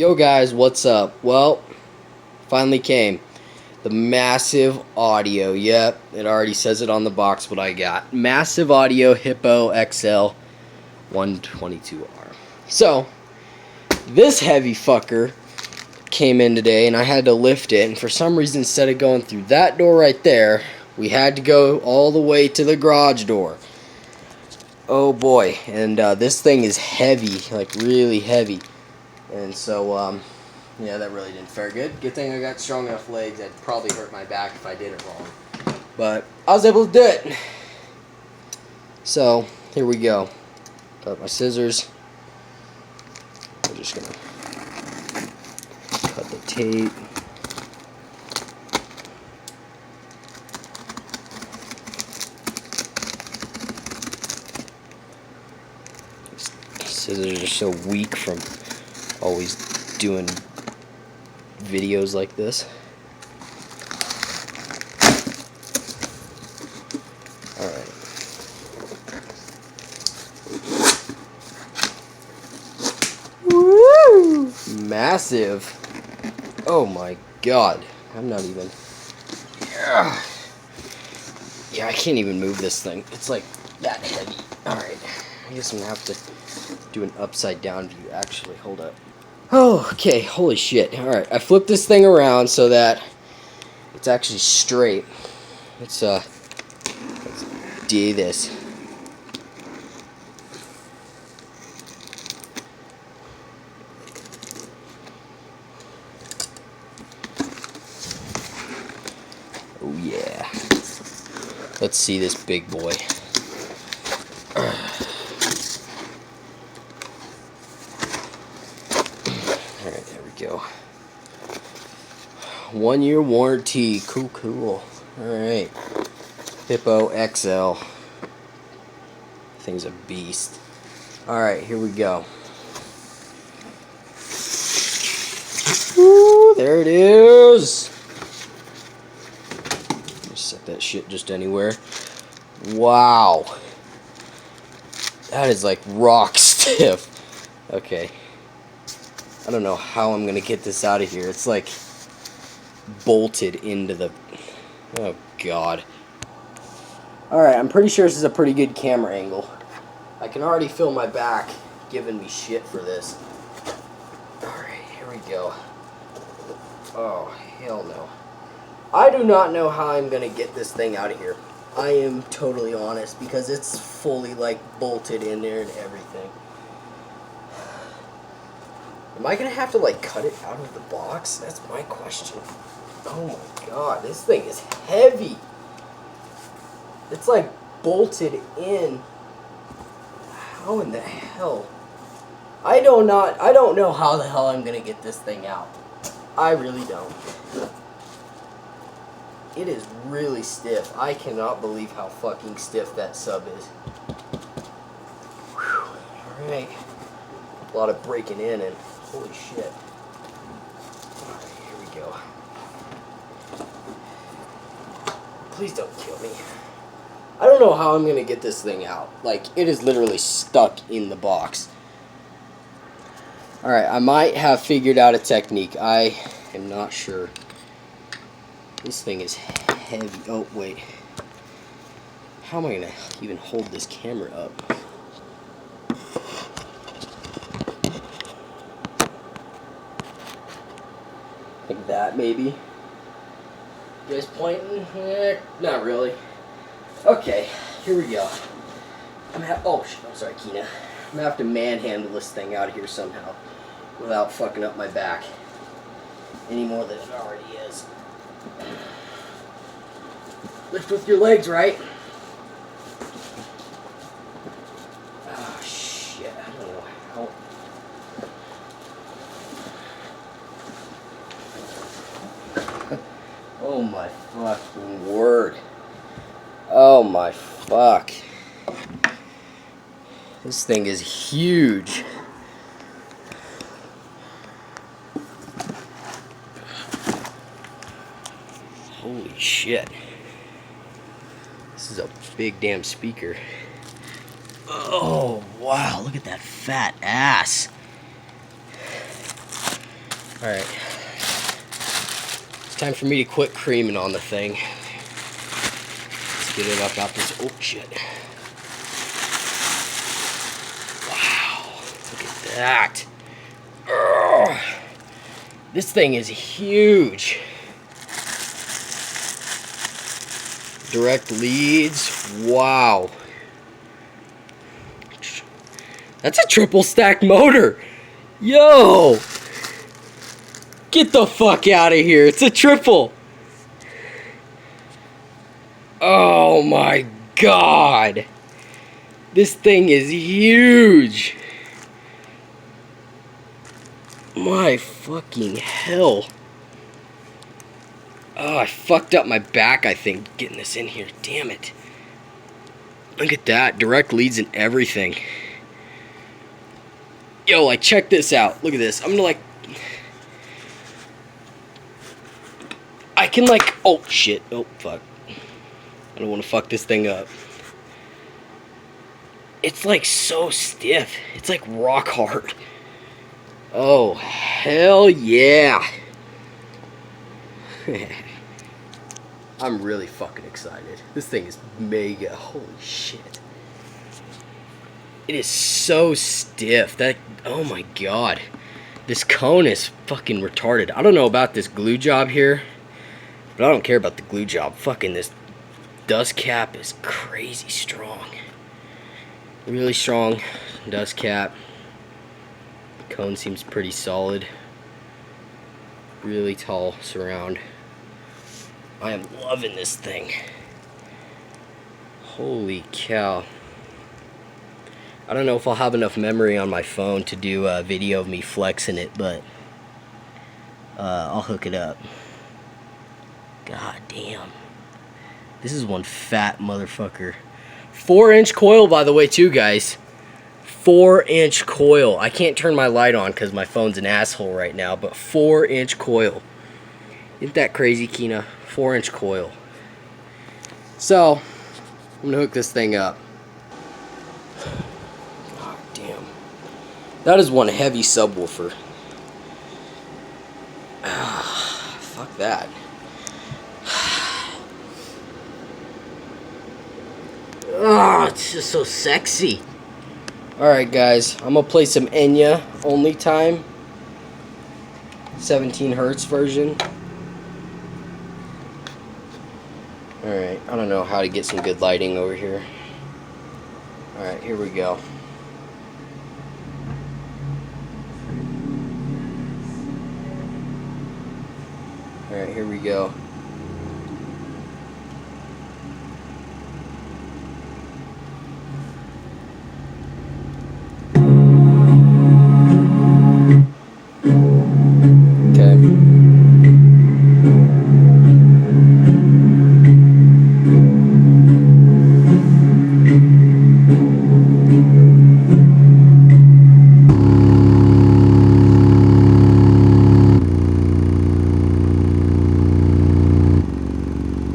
Yo guys, what's up? Well, finally came. The Massive Audio. Yep, it already says it on the box what I got. Massive Audio Hippo XL 122R. So, this heavy fucker came in today and I had to lift it, and for some reason instead of going through that door right there, we had to go all the way to the garage door. Oh boy, and this thing is heavy, like really heavy. And so, yeah, that really didn't fare good. Good thing I got strong enough legs. I'd probably hurt my back if I did it wrong. But I was able to do it. So, here we go. Got my scissors. I'm just going to cut the tape. Scissors are so weak from always doing videos like this. Alright. Woo! Massive. Oh my god. I'm not even. Yeah, I can't even move this thing. It's like that heavy. Alright. I guess I'm gonna have to do an upside down view. Actually, hold up. Oh, okay, holy shit. Alright, I flipped this thing around so that it's actually straight. Let's do this. Oh yeah. Let's see this big boy. Alright, there we go. 1 year warranty. Cool. Alright. Hippo XL. Thing's a beast. Alright, here we go. Woo, there it is. Just set that shit just anywhere. Wow. That is like rock stiff. Okay. I don't know how I'm gonna get this out of here. It's like bolted into the... Oh god. Alright, I'm pretty sure this is a pretty good camera angle. I can already feel my back giving me shit for this. Alright, here we go. Oh, hell no. I do not know how I'm gonna get this thing out of here. I am totally honest, because it's fully like bolted in there and everything. Am I gonna have to like cut it out of the box? That's my question. Oh my god, this thing is heavy. It's like bolted in. How in the hell? I don't know how the hell I'm gonna get this thing out. I really don't. It is really stiff. I cannot believe how fucking stiff that sub is. Alright. A lot of breaking in and holy shit. Alright, here we go. Please don't kill me. I don't know how I'm gonna get this thing out. Like, it is literally stuck in the box. Alright, I might have figured out a technique. I am not sure. This thing is heavy. Oh, wait. How am I gonna even hold this camera up? Like that, maybe? You guys pointing? Not really. Okay, here we go. Oh, shit, I'm sorry, Kina. I'm gonna have to manhandle this thing out of here somehow without fucking up my back any more than it already is. Lift with your legs, right? Oh, shit, I don't know how. Oh my fucking word. Oh my fuck. This thing is huge. Holy shit. This is a big damn speaker. Oh, wow, look at that fat ass. Alright. It's time for me to quit creaming on the thing. Let's get it up out this. Oh, shit. Wow. Look at that. Ugh. This thing is huge. Direct leads. Wow. That's a triple stack motor. Yo. Get the fuck out of here. It's a triple. Oh my god. This thing is huge. My fucking hell. Oh, I fucked up my back, I think, getting this in here. Damn it. Look at that. Direct leads and everything. Yo, like, check this out. Look at this. I'm gonna, like... I can, like... Oh, shit. Oh, fuck. I don't want to fuck this thing up. It's, like, so stiff. It's, like, rock hard. Oh, hell yeah. I'm really fucking excited. This thing is mega. Holy shit. It is so stiff. That, oh my god. This cone is fucking retarded. I don't know about this glue job here, but I don't care about the glue job. Fucking this dust cap is crazy strong. Really strong dust cap. Cone seems pretty solid. Really tall surround. I am loving this thing. Holy cow. I don't know if I'll have enough memory on my phone to do a video of me flexing it, but I'll hook it up. God damn. This is one fat motherfucker. 4-inch coil, by the way, too, guys. 4-inch coil. I can't turn my light on because my phone's an asshole right now, but 4-inch coil. Isn't that crazy, Kina? 4-inch coil. So, I'm gonna hook this thing up. God damn. That is one heavy subwoofer. Fuck that. Oh, it's just so sexy. Alright guys, I'm gonna play some Enya Only Time 17 Hertz version. Alright, I don't know how to get some good lighting over here. Alright, here we go. Alright, here we go.